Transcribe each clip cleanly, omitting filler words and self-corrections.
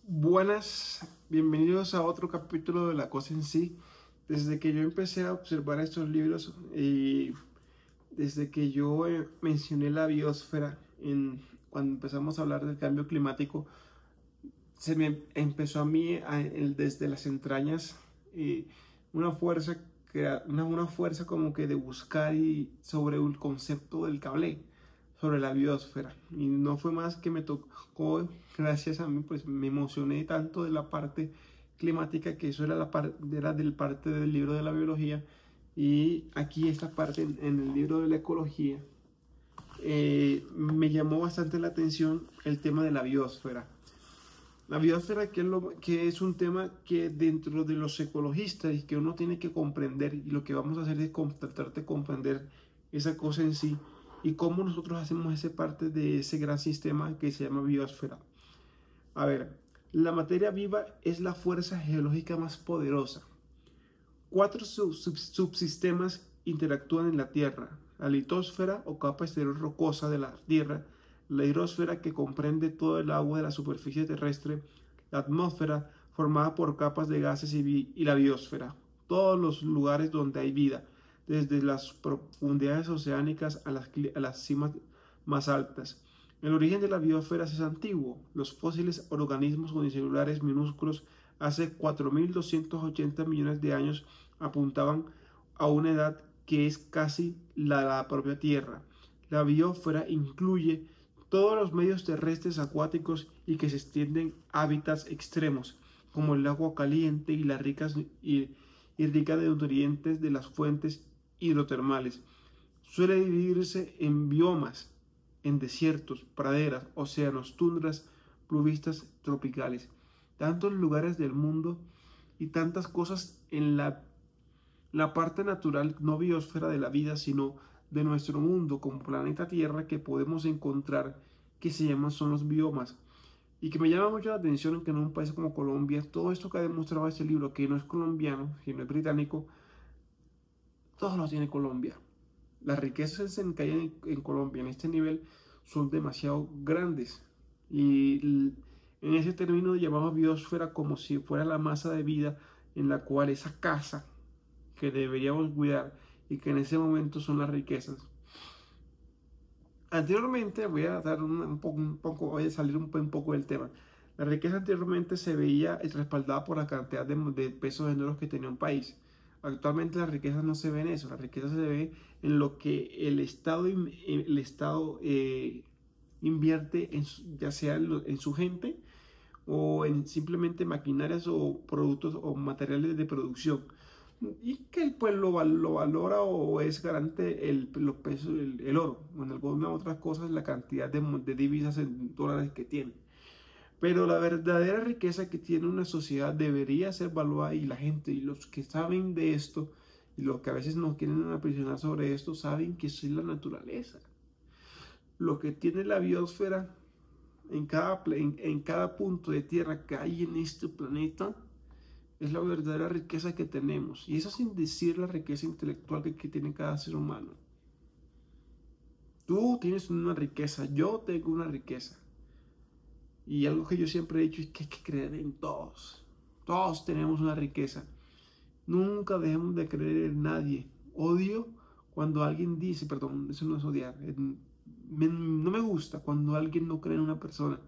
Buenas, bienvenidos a otro capítulo de La Cosa en Sí. Desde que yo empecé a observar estos libros y desde que yo mencioné la biosfera cuando empezamos a hablar del cambio climático, se me empezó a mí desde las entrañas eh, una fuerza una fuerza como que de buscar y sobre el concepto del cable, sobre la biosfera. Y no fue más que me tocó, gracias a mí, pues me emocioné tanto de la parte climática, que eso era era del parte del libro de la biología. Y aquí esta parte en el libro de la ecología me llamó bastante la atención el tema de la biosfera. La biosfera, que es un tema que dentro de los ecologistas y que uno tiene que comprender, y lo que vamos a hacer es tratar de comprender esa cosa en sí y cómo nosotros hacemos esa parte de ese gran sistema que se llama biosfera. A ver, la materia viva es la fuerza geológica más poderosa. Cuatro subsistemas interactúan en la Tierra: la litosfera o capa exterior rocosa de la Tierra, la hidrosfera, que comprende todo el agua de la superficie terrestre, la atmósfera formada por capas de gases, y la biosfera, todos los lugares donde hay vida, desde las profundidades oceánicas a las cimas más altas. El origen de la biosfera es antiguo. Los fósiles organismos unicelulares minúsculos hace 4.280 millones de años apuntaban a una edad que es casi la de la propia Tierra. La biosfera incluye todos los medios terrestres, acuáticos y que se extienden hábitats extremos, como el agua caliente y rica de nutrientes de las fuentes hidrotermales. Suele dividirse en biomas, en desiertos, praderas, océanos, tundras, pluvistas tropicales. Tantos lugares del mundo y tantas cosas en la parte natural, no biosfera de la vida, sino de nuestro mundo como planeta Tierra, que podemos encontrar, que se llaman, son los biomas. Y que me llama mucho la atención que en un país como Colombia, todo esto que ha demostrado este libro, que no es colombiano, sino es británico, todo lo tiene Colombia. Las riquezas que hay en Colombia en este nivel son demasiado grandes. Y en ese término llamamos biosfera como si fuera la masa de vida en la cual esa casa que deberíamos cuidar y que en ese momento son las riquezas. Anteriormente, voy a dar voy a salir un poco del tema. La riqueza anteriormente se veía respaldada por la cantidad de pesos en euros que tenía un país. Actualmente la riqueza no se ve en eso, la riqueza se ve en lo que el Estado invierte, ya sea en su gente o en simplemente maquinarias o productos o materiales de producción, y que el pueblo lo valora o es garante los pesos, el oro, o en algunas otras cosas la cantidad de divisas en dólares que tiene. Pero la verdadera riqueza que tiene una sociedad debería ser evaluada, y la gente y los que saben de esto y los que a veces nos quieren aprisionar sobre esto saben que eso es la naturaleza. Lo que tiene la biosfera en cada punto de tierra que hay en este planeta es la verdadera riqueza que tenemos. Y eso sin decir la riqueza intelectual que tiene cada ser humano. Tú tienes una riqueza, yo tengo una riqueza. Y algo que yo siempre he dicho es que hay que creer en todos. Todos tenemos una riqueza. Nunca dejemos de creer en nadie. Odio cuando alguien dice, perdón, eso no es odiar. No me gusta cuando alguien no cree en una persona.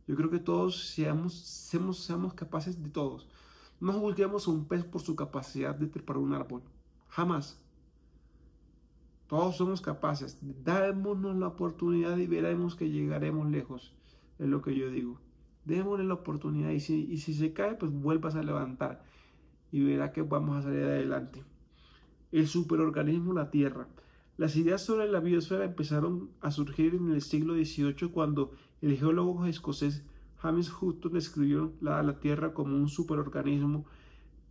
Yo creo que todos seamos capaces de todos. No juzguemos a un pez por su capacidad de trepar un árbol. Jamás. Todos somos capaces. Démonos la oportunidad y veremos que llegaremos lejos. Es lo que yo digo. Démosle la oportunidad, y si se cae, pues vuelvas a levantar y verá que vamos a salir adelante. El superorganismo la Tierra. Las ideas sobre la biosfera empezaron a surgir en el siglo XVIII, cuando el geólogo escocés James Hutton describió la Tierra como un superorganismo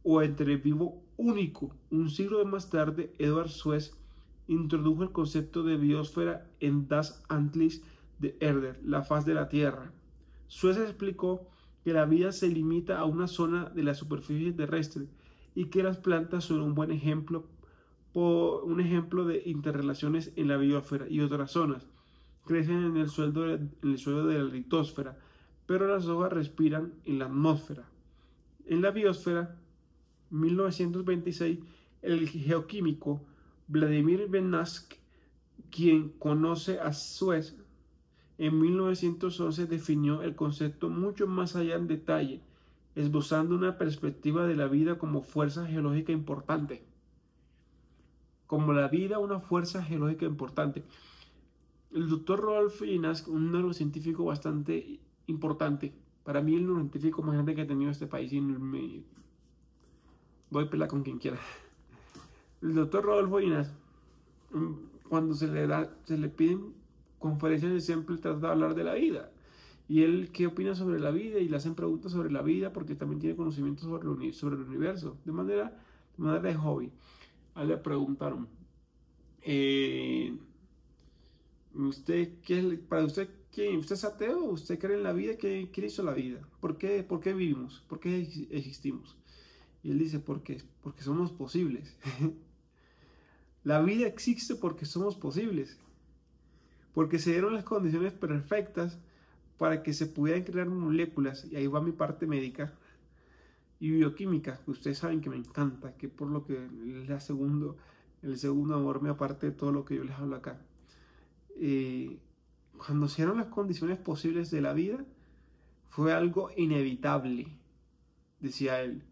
o entre vivo único. Un siglo más tarde, Edward Suez introdujo el concepto de biosfera en Das Antlitz de Erde, la faz de la Tierra. Suez explicó que la vida se limita a una zona de la superficie terrestre y que las plantas son un buen ejemplo de interrelaciones en la biosfera, y otras zonas crecen en el suelo de la litosfera, pero las hojas respiran en la atmósfera. En la biosfera, 1926, el geoquímico Vladimir Vernadsky, quien conoce a Suez, en 1911 definió el concepto mucho más allá en detalle, esbozando una perspectiva de la vida como fuerza geológica importante. Como la vida, una fuerza geológica importante. El doctor Rodolfo Ginás, un neurocientífico bastante importante, para mí el neurocientífico más grande que ha tenido este país, y me voy a pelear con quien quiera. El doctor Rodolfo Ginás, cuando se le piden conferencias, siempre trata de hablar de la vida. Y él, ¿qué opina sobre la vida? Y le hacen preguntas sobre la vida porque también tiene conocimiento sobre el universo, de manera de hobby. A él le preguntaron, para usted, ¿usted es ateo? ¿Usted cree en la vida? ¿Quién hizo la vida? ¿Por qué vivimos? ¿Por qué existimos? Y él dice, porque somos posibles. La vida existe porque somos posibles. Porque se dieron las condiciones perfectas para que se pudieran crear moléculas. Y ahí va mi parte médica y bioquímica, que ustedes saben que me encanta, que por lo que es el segundo amor, me aparte de todo lo que yo les hablo acá. Cuando se dieron las condiciones posibles de la vida, fue algo inevitable, decía él.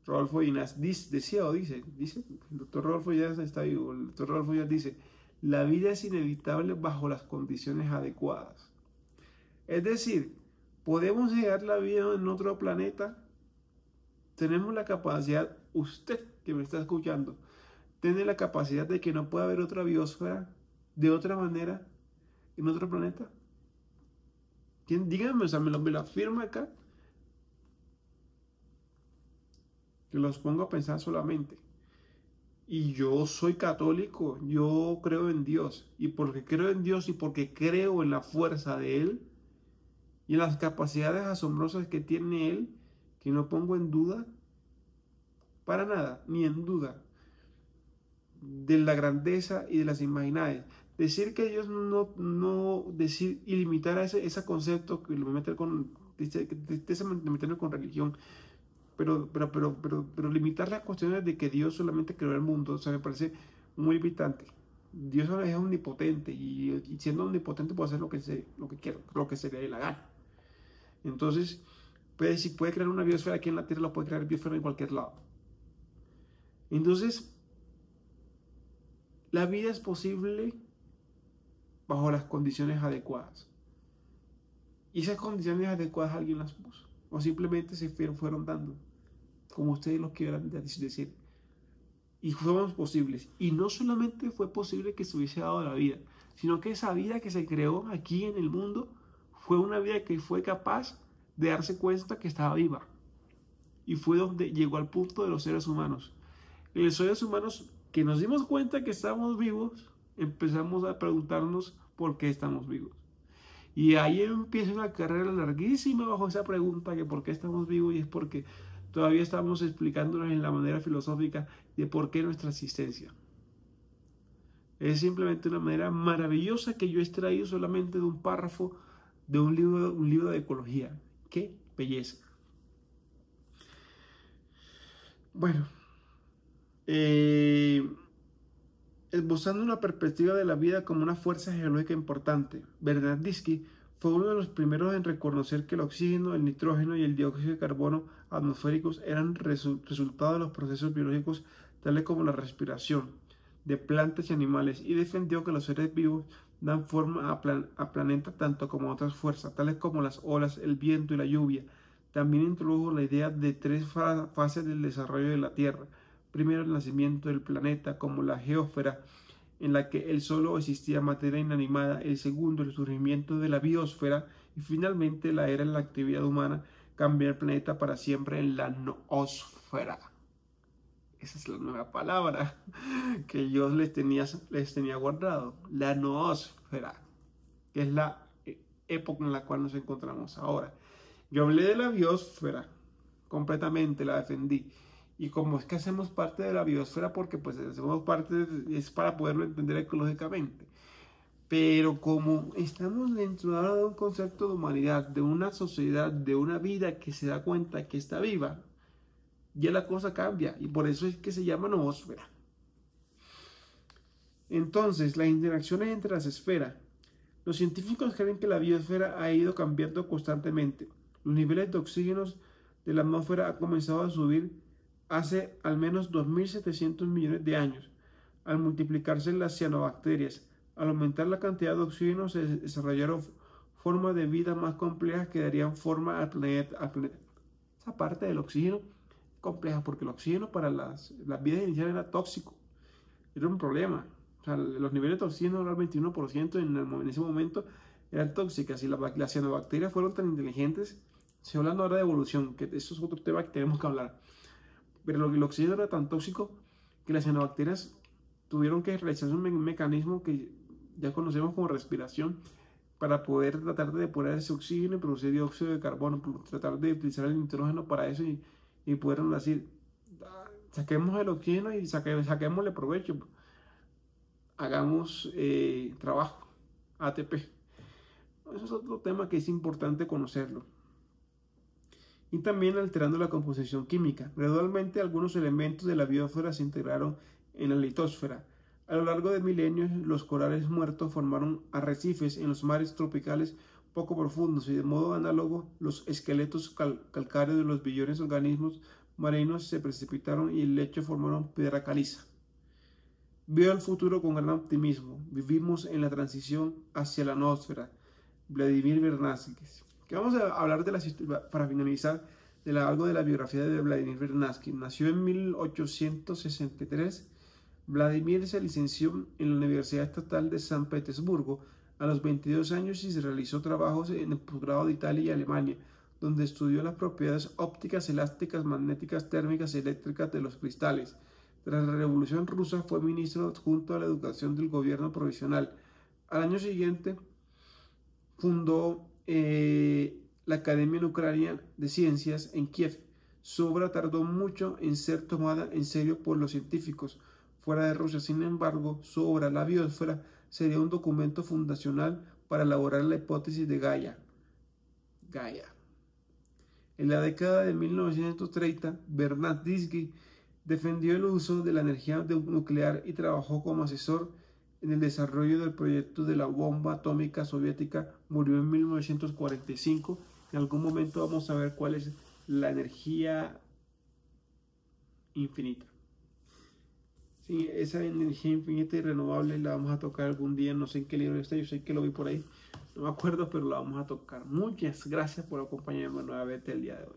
Rodolfo Ginás dice, el doctor Rodolfo Ginás está vivo, el doctor Rodolfo Ginás dice, la vida es inevitable bajo las condiciones adecuadas. Es decir, ¿podemos llegar la vida en otro planeta? Tenemos la capacidad, usted que me está escuchando, tiene la capacidad de que no pueda haber otra biosfera de otra manera en otro planeta. Díganme, o sea, me lo afirma acá. Que los pongo a pensar solamente. Y yo soy católico, yo creo en Dios. Y porque creo en Dios y porque creo en la fuerza de Él y en las capacidades asombrosas que tiene Él, que no pongo en duda, para nada, ni en duda, de la grandeza y de las imaginades. Decir que Dios no decir y limitar a ese concepto que lo meter con, meterlo con religión. Pero limitar las cuestiones de que Dios solamente creó el mundo, o sea, me parece muy limitante. Dios es omnipotente y siendo omnipotente puede hacer lo que quiera, lo que se le dé la gana. Entonces, si puede crear una biosfera aquí en la Tierra, lo puede crear biosfera en cualquier lado. Entonces, la vida es posible bajo las condiciones adecuadas. Y esas condiciones adecuadas alguien las puso, o simplemente se fueron dando, como ustedes lo quieran decir. Y fuimos posibles. Y no solamente fue posible que se hubiese dado la vida, sino que esa vida que se creó aquí en el mundo fue una vida que fue capaz de darse cuenta que estaba viva. Y fue donde llegó al punto de los seres humanos. Y los seres humanos que nos dimos cuenta que estamos vivos, empezamos a preguntarnos por qué estamos vivos. Y ahí empieza una carrera larguísima bajo esa pregunta que por qué estamos vivos, y es porque todavía estamos explicándonos en la manera filosófica de por qué nuestra existencia. Es simplemente una manera maravillosa que yo he extraído solamente de un párrafo de un libro de ecología. ¡Qué belleza! Bueno, esbozando una perspectiva de la vida como una fuerza geológica importante, Vernadsky fue uno de los primeros en reconocer que el oxígeno, el nitrógeno y el dióxido de carbono atmosféricos eran resultado de los procesos biológicos tales como la respiración de plantas y animales, y defendió que los seres vivos dan forma a planeta tanto como a otras fuerzas, tales como las olas, el viento y la lluvia. También introdujo la idea de tres fases del desarrollo de la Tierra. Primero, el nacimiento del planeta como la geósfera, en la que él solo existía materia inanimada. El segundo, el surgimiento de la biosfera. Y finalmente, la era de la actividad humana cambió el planeta para siempre en la noósfera. Esa es la nueva palabra que yo les tenía guardado. La noósfera, que es la época en la cual nos encontramos ahora. Yo hablé de la biosfera completamente, la defendí. Y como es que hacemos parte de la biosfera, porque pues hacemos parte, es para poderlo entender ecológicamente. Pero como estamos dentro ahora de un concepto de humanidad, de una sociedad, de una vida que se da cuenta que está viva, ya la cosa cambia y por eso es que se llama noósfera. Entonces, las interacciones entre las esferas. Los científicos creen que la biosfera ha ido cambiando constantemente. Los niveles de oxígeno de la atmósfera han comenzado a subir hace al menos 2.700 millones de años, al multiplicarse las cianobacterias. Al aumentar la cantidad de oxígeno se desarrollaron formas de vida más complejas que darían forma al planeta. Esa parte del oxígeno es compleja porque el oxígeno para las vidas iniciales era tóxico, era un problema. O sea, los niveles de oxígeno eran el 21% en ese momento eran tóxicas y las cianobacterias fueron tan inteligentes. Estoy hablando ahora de evolución, que eso es otro tema que tenemos que hablar. Pero el oxígeno era tan tóxico que las cianobacterias tuvieron que realizar un mecanismo que ya conocemos como respiración para poder tratar de depurar ese oxígeno y producir dióxido de carbono, tratar de utilizar el nitrógeno para eso y poder decir, saquemos el oxígeno y saquémosle provecho, hagamos trabajo, ATP. Eso es otro tema que es importante conocerlo. Y también alterando la composición química. Gradualmente algunos elementos de la biosfera se integraron en la litosfera. A lo largo de milenios, los corales muertos formaron arrecifes en los mares tropicales poco profundos y de modo análogo, los esqueletos calcáreos de los billones de organismos marinos se precipitaron y el lecho formaron piedra caliza. Veo el futuro con gran optimismo. Vivimos en la transición hacia la noósfera. Vladimir Vernadsky. Que vamos a hablar para finalizar algo de la biografía de Vladimir Vernadsky. Nació en 1863. Vladimir se licenció en la Universidad Estatal de San Petersburgo a los 22 años y se realizó trabajos en el posgrado de Italia y Alemania, donde estudió las propiedades ópticas, elásticas, magnéticas, térmicas y eléctricas de los cristales. Tras la Revolución Rusa fue ministro adjunto a la educación del gobierno provisional. Al año siguiente fundó la Academia Ucraniana de Ciencias en Kiev. Su obra tardó mucho en ser tomada en serio por los científicos fuera de Rusia. Sin embargo, su obra, La biosfera, sería un documento fundacional para elaborar la hipótesis de Gaia. En la década de 1930, Vernadsky defendió el uso de la energía nuclear y trabajó como asesor en el desarrollo del proyecto de la bomba atómica soviética. Murió en 1945. En algún momento vamos a ver cuál es la energía infinita. Sí, esa energía infinita y renovable la vamos a tocar algún día. No sé en qué libro está, yo sé que lo vi por ahí. No me acuerdo, pero la vamos a tocar. Muchas gracias por acompañarme nuevamente el día de hoy.